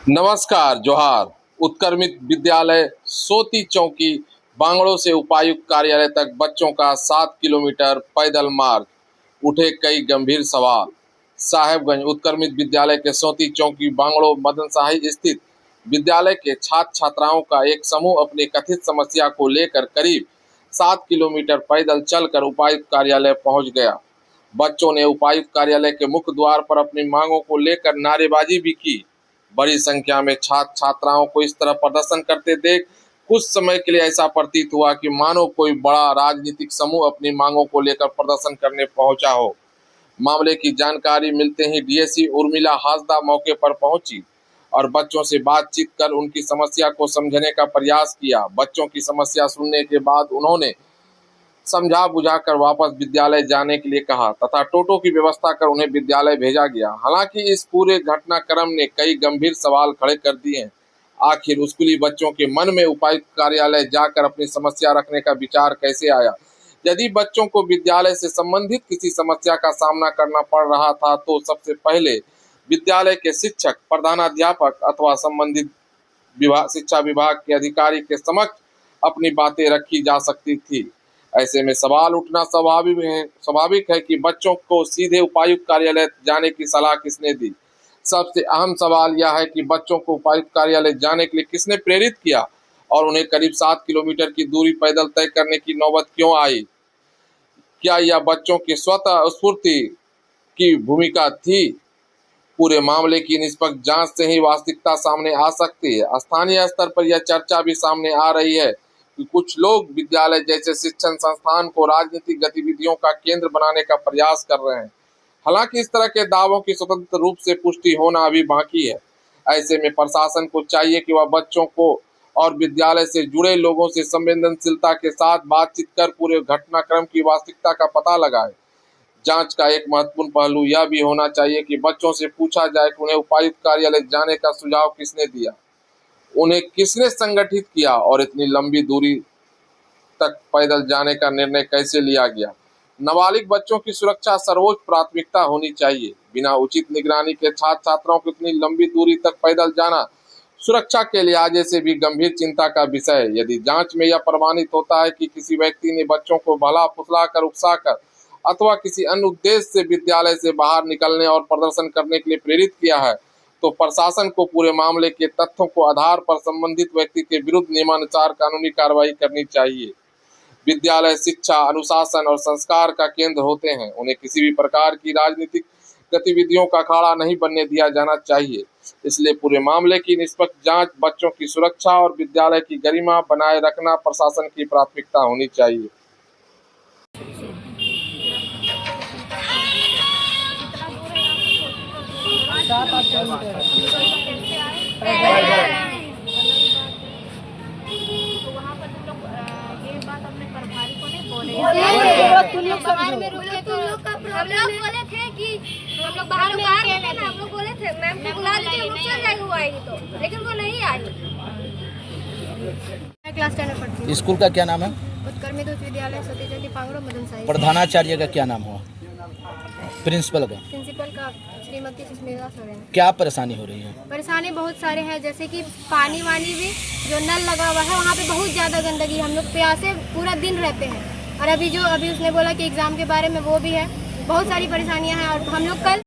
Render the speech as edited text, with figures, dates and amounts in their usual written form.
नमस्कार जोहार। उत्क्रमित विद्यालय सोती चौकी बांगड़ों से उपायुक्त कार्यालय तक बच्चों का 7 किलोमीटर पैदल मार्ग, उठे कई गंभीर सवाल। साहेबगंज उत्क्रमित विद्यालय के सोती चौकी बांगड़ों मदन शाही स्थित विद्यालय के छात्र छात्राओं का एक समूह अपनी कथित समस्या को लेकर करीब 7 किलोमीटर पैदल चलकर उपायुक्त कार्यालय पहुंच गया। बच्चों ने उपायुक्त कार्यालय के मुख्य द्वार पर अपनी मांगों को लेकर नारेबाजी भी की। बड़ी संख्या में छात्र छात्राओं को इस तरह प्रदर्शन करते देख कुछ समय के लिए ऐसा प्रतीत हुआ कि मानो कोई बड़ा राजनीतिक समूह अपनी मांगों को लेकर प्रदर्शन करने पहुंचा हो। मामले की जानकारी मिलते ही डीएसपी उर्मिला हासदा मौके पर पहुंची और बच्चों से बातचीत कर उनकी समस्या को समझने का प्रयास किया। बच्चों की समस्या सुनने के बाद उन्होंने समझा बुझाकर वापस विद्यालय जाने के लिए कहा तथा टोटो की व्यवस्था कर उन्हें विद्यालय भेजा गया। हालांकि इस पूरे घटनाक्रम ने कई गंभीर सवाल खड़े कर दिए हैं। आखिर स्कूली बच्चों के मन में उपायुक्त कार्यालय जाकर अपनी समस्या रखने का विचार कैसे आया? यदि बच्चों को विद्यालय से संबंधित किसी समस्या का सामना करना पड़ रहा था तो सबसे पहले विद्यालय के शिक्षक, प्रधानाध्यापक अथवा संबंधित शिक्षा विभाग के अधिकारी के समक्ष अपनी बातें रखी जा सकती थी। ऐसे में सवाल उठना स्वाभाविक है कि बच्चों को सीधे उपायुक्त कार्यालय जाने की सलाह किसने दी। सबसे अहम सवाल यह है कि बच्चों को उपायुक्त कार्यालय जाने के लिए किसने प्रेरित किया और उन्हें करीब 7 किलोमीटर की दूरी पैदल तय करने की नौबत क्यों आई? क्या यह बच्चों की स्वतः स्फूर्ति की भूमिका थी? पूरे मामले की निष्पक्ष जांच से ही वास्तविकता सामने आ सकती है। स्थानीय स्तर पर यह चर्चा भी सामने आ रही है कि कुछ लोग विद्यालय जैसे शिक्षण संस्थान को राजनीतिक गतिविधियों का केंद्र बनाने का प्रयास कर रहे हैं। हालांकि इस तरह के दावों की स्वतंत्र रूप से पुष्टि होना अभी बाकी है। ऐसे में प्रशासन को चाहिए कि वह बच्चों को और विद्यालय से जुड़े लोगों से संवेदनशीलता के साथ बातचीत कर पूरे घटनाक्रम की वास्तविकता का पता लगाए। जांच का एक महत्वपूर्ण पहलू यह भी होना चाहिए कि बच्चों से पूछा जाए कि उन्हें उपायुक्त कार्यालय जाने का सुझाव किसने दिया, उन्हें किसने संगठित किया और इतनी लंबी दूरी तक पैदल जाने का निर्णय कैसे लिया गया। नाबालिग बच्चों की सुरक्षा सर्वोच्च प्राथमिकता होनी चाहिए। बिना उचित निगरानी के छात्र छात्राओं को इतनी लंबी दूरी तक पैदल जाना सुरक्षा के लिहाज से भी गंभीर चिंता का विषय है। यदि जांच में यह प्रमाणित होता है कि किसी व्यक्ति ने बच्चों को भला फुसलाकर, उकसाकर अथवा किसी अन्य उद्देश्य से विद्यालय से बाहर निकलने और प्रदर्शन करने के लिए प्रेरित किया है तो प्रशासन को पूरे मामले के तथ्यों को आधार पर संबंधित व्यक्ति के विरुद्ध नियमानुसार कानूनी कार्रवाई करनी चाहिए। विद्यालय शिक्षा, अनुशासन और संस्कार का केंद्र होते हैं। उन्हें किसी भी प्रकार की राजनीतिक गतिविधियों का अखाड़ा नहीं बनने दिया जाना चाहिए। इसलिए पूरे मामले की निष्पक्ष जांच, बच्चों की सुरक्षा और विद्यालय की गरिमा बनाए रखना प्रशासन की प्राथमिकता होनी चाहिए। तुम लोग बाहर में रुके तो हम लोग बोले थे कि हम लोग बाहर में रहते ना, हम लोग बोले थे मैम को बुला लीजिए, हम लोग चल जाएंगे वो आएगी तो, लेकिन वो नहीं आई। मैं क्लास 10 में पढ़ती हूँ। स्कूल का क्या नाम है? उत्क्रमित उच्च विद्यालय सोती चौकी बांगड़ों मदन शाही। प्रधानाचार्य का क्या नाम हुआ? प्रिंसिपल का श्रीमती सुष्मिता सोरेन। क्या परेशानी हो रही है? परेशानी बहुत सारे हैं, जैसे कि पानी वानी भी जो नल लगा हुआ है वहाँ पे बहुत ज़्यादा गंदगी, हम लोग प्यासे पूरा दिन रहते हैं। और अभी उसने बोला कि एग्ज़ाम के बारे में वो भी है, बहुत सारी परेशानियां हैं। और हम लोग कल